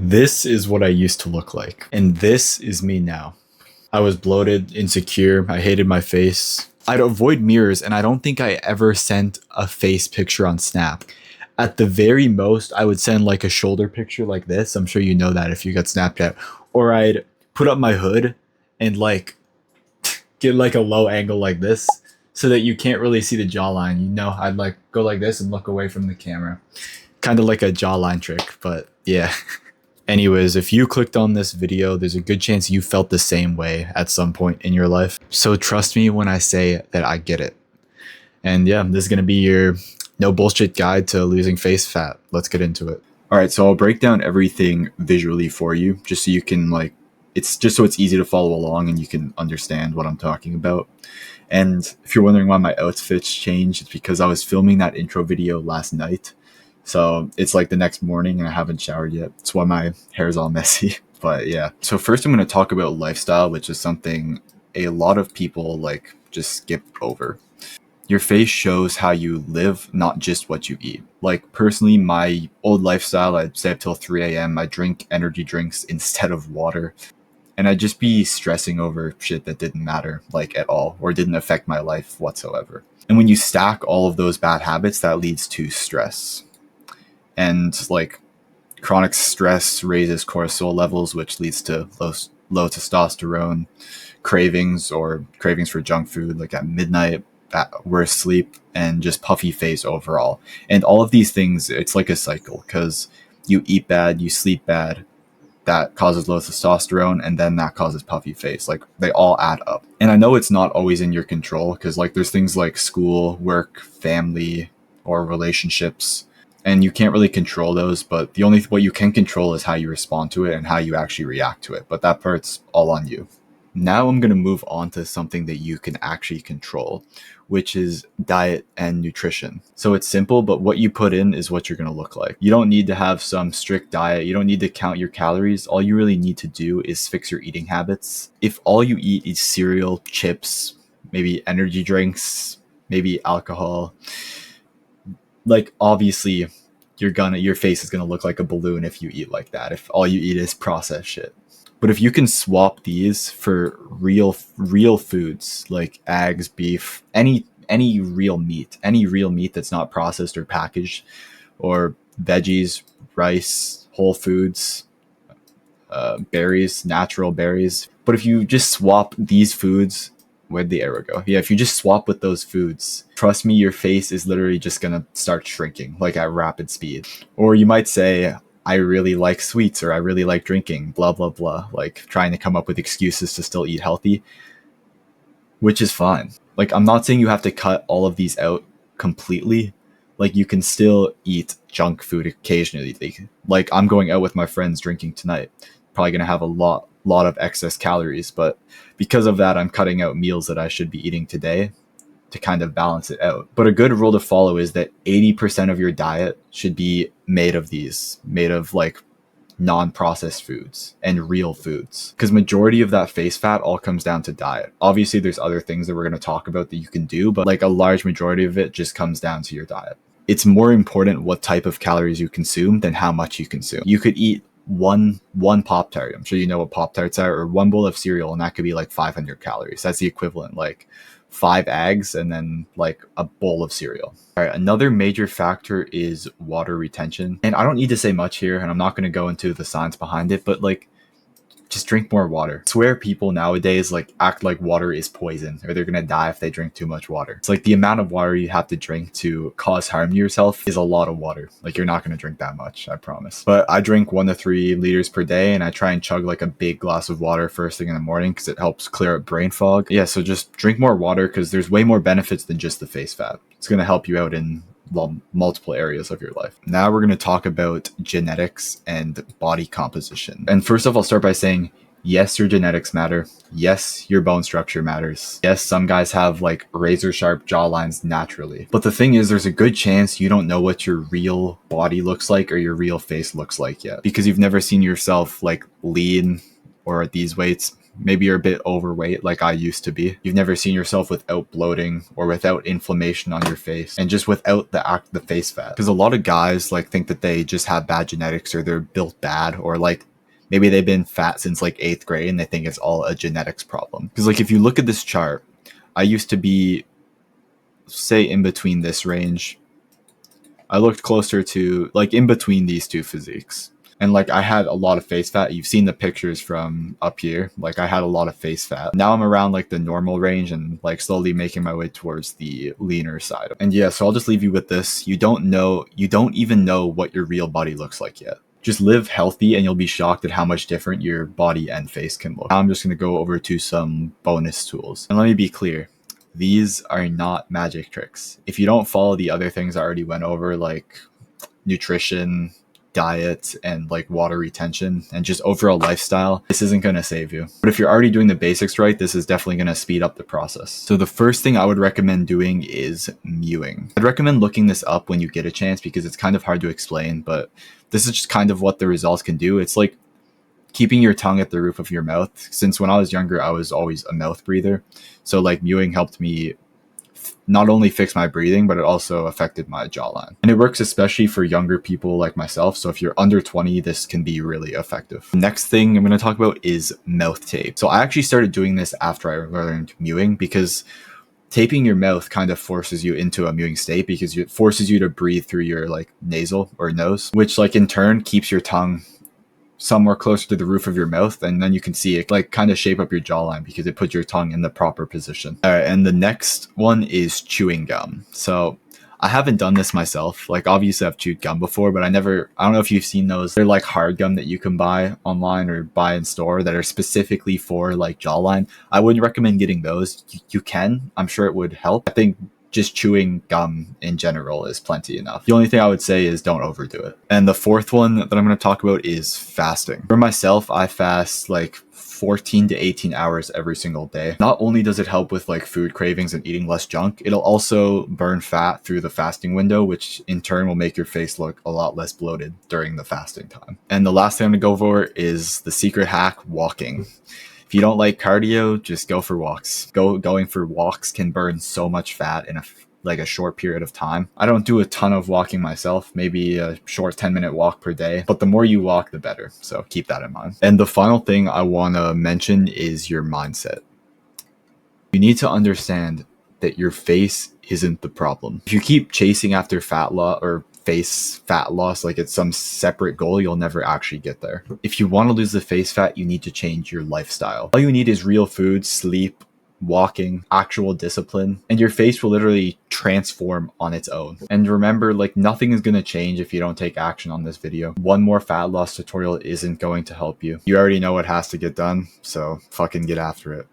This is what I used to look like, and this is me now. I was bloated, insecure, I hated my face. I'd avoid mirrors, and I don't think I ever sent a face picture on Snap. At the very most, I would send like a shoulder picture like this. I'm sure you know that if you got Snapchat. Or I'd put up my hood and like get like a low angle like this so that you can't really see the jawline. You know, I'd like go like this and look away from the camera. Kind of like a jawline trick, but yeah. Anyways, if you clicked on this video, there's a good chance you felt the same way at some point in your life. So trust me when I say that I get it. And yeah, this is going to be your no bullshit guide to losing face fat. Let's get into it. All right, so I'll break down everything visually for you just so you can it's just so it's easy to follow along and you can understand what I'm talking about. And if you're wondering why my outfits changed, it's because I was filming that intro video last night. So it's like the next morning and I haven't showered yet. That's why my hair is all messy. But yeah. So first I'm going to talk about lifestyle, which is something a lot of people just skip over. Your face shows how you live, not just what you eat. Like personally, my old lifestyle, I'd stay up till 3 a.m. I drink energy drinks instead of water. And I'd just be stressing over shit that didn't matter at all or didn't affect my life whatsoever. And when you stack all of those bad habits, that leads to stress. And chronic stress raises cortisol levels, which leads to low testosterone, cravings for junk food, at midnight, worse sleep, and just puffy face overall. And all of these things, it's like a cycle because you eat bad, you sleep bad, that causes low testosterone, and then that causes puffy face. They all add up. And I know it's not always in your control because there's things like school, work, family, or relationships. And you can't really control those, but what you can control is how you respond to it and how you actually react to it. But that part's all on you. Now I'm going to move on to something that you can actually control, which is diet and nutrition. So it's simple, but what you put in is what you're going to look like. You don't need to have some strict diet. You don't need to count your calories. All you really need to do is fix your eating habits. If all you eat is cereal, chips, maybe energy drinks, maybe alcohol, obviously your face is gonna look like a balloon if you eat like that, if all you eat is processed shit. But if you can swap these for real foods like eggs, beef, any real meat that's not processed or packaged, or veggies, rice, whole foods, berries, natural berries. But if you just swap these foods, where'd the arrow go? Yeah, if you just swap with those foods, trust me, your face is literally just gonna start shrinking at rapid speed. Or you might say, I really like sweets, or I really like drinking, blah, blah, blah. Trying to come up with excuses to still eat healthy, which is fine. I'm not saying you have to cut all of these out completely. You can still eat junk food occasionally. I'm going out with my friends drinking tonight. Probably gonna have a lot of excess calories, but because of that, I'm cutting out meals that I should be eating today to kind of balance it out. But a good rule to follow is that 80% of your diet should be made of non-processed foods and real foods, because majority of that face fat all comes down to diet. Obviously there's other things that we're going to talk about that you can do, but a large majority of it just comes down to your diet. It's more important what type of calories you consume than how much you consume. You could eat one Pop-Tart. I'm sure you know what Pop-Tarts are, or one bowl of cereal, and that could be 500 calories. That's the equivalent 5 eggs and then a bowl of cereal. All right, another major factor is water retention. And I don't need to say much here, and I'm not going to go into the science behind it, but just drink more water. I swear people nowadays act like water is poison, or they're gonna die if they drink too much water. It's the amount of water you have to drink to cause harm to yourself is a lot of water. You're not gonna drink that much, I promise. But I drink 1 to 3 liters per day, and I try and chug a big glass of water first thing in the morning because it helps clear up brain fog. Yeah, so just drink more water because there's way more benefits than just the face fat. It's gonna help you out in multiple areas of your life. Now we're going to talk about genetics and body composition. And first off, I'll start by saying, yes, your genetics matter. Yes, your bone structure matters. Yes, some guys have razor sharp jawlines naturally. But the thing is, there's a good chance you don't know what your real body looks like or your real face looks like yet, because you've never seen yourself lean or at these weights, maybe you're a bit overweight like I used to be. You've never seen yourself without bloating or without inflammation on your face and just without the face fat. Because a lot of guys like think that they just have bad genetics or they're built bad, or like maybe they've been fat since like 8th grade and they think it's all a genetics problem. Because like if you look at this chart, I used to be, say, in between this range. I looked closer to like in between these two physiques. And like I had a lot of face fat. You've seen the pictures from up here. Like I had a lot of face fat. Now I'm around like the normal range and like slowly making my way towards the leaner side. And yeah, so I'll just leave you with this. You don't even know what your real body looks like yet. Just live healthy and you'll be shocked at how much different your body and face can look. Now I'm just going to go over to some bonus tools. And let me be clear. These are not magic tricks. If you don't follow the other things I already went over, like nutrition, diet, and like water retention and just overall lifestyle, this isn't going to save you. But if you're already doing the basics right, this is definitely going to speed up the process. So the first thing I would recommend doing is mewing. I'd recommend looking this up when you get a chance because it's kind of hard to explain, but this is just kind of what the results can do. It's like keeping your tongue at the roof of your mouth. Since when I was younger, I was always a mouth breather. So like mewing helped me not only fix my breathing, but it also affected my jawline. And it works especially for younger people like myself. So if you're under 20, this can be really effective. Next thing I'm going to talk about is mouth tape. So I actually started doing this after I learned mewing because taping your mouth kind of forces you into a mewing state because it forces you to breathe through your like nasal or nose, which like in turn keeps your tongue somewhere closer to the roof of your mouth, and then you can see it like kind of shape up your jawline because it puts your tongue in the proper position. All right, and the next one is chewing gum. So I haven't done this myself. Like obviously I've chewed gum before, but I don't know if you've seen those. They're like hard gum that you can buy online or buy in store that are specifically for like jawline. I wouldn't recommend getting those. You can, I'm sure it would help. I think just chewing gum in general is plenty enough. The only thing I would say is don't overdo it. And the fourth one that I'm going to talk about is fasting. For myself, I fast like 14 to 18 hours every single day. Not only does it help with like food cravings and eating less junk, it'll also burn fat through the fasting window, which in turn will make your face look a lot less bloated during the fasting time. And the last thing I'm going to go over is the secret hack, walking. If you don't like cardio, just go for walks. Going for walks can burn so much fat in a short period of time. I don't do a ton of walking myself, maybe a short 10-minute walk per day, but the more you walk, the better. So keep that in mind. And the final thing I want to mention is your mindset. You need to understand that your face isn't the problem. If you keep chasing after fat loss or face fat loss like it's some separate goal, you'll never actually get there. If you want to lose the face fat, you need to change your lifestyle. All you need is real food, sleep, walking, actual discipline, and your face will literally transform on its own. And remember, like nothing is going to change if you don't take action on this video. One more fat loss tutorial isn't going to help you. You already know what has to get done, so fucking get after it.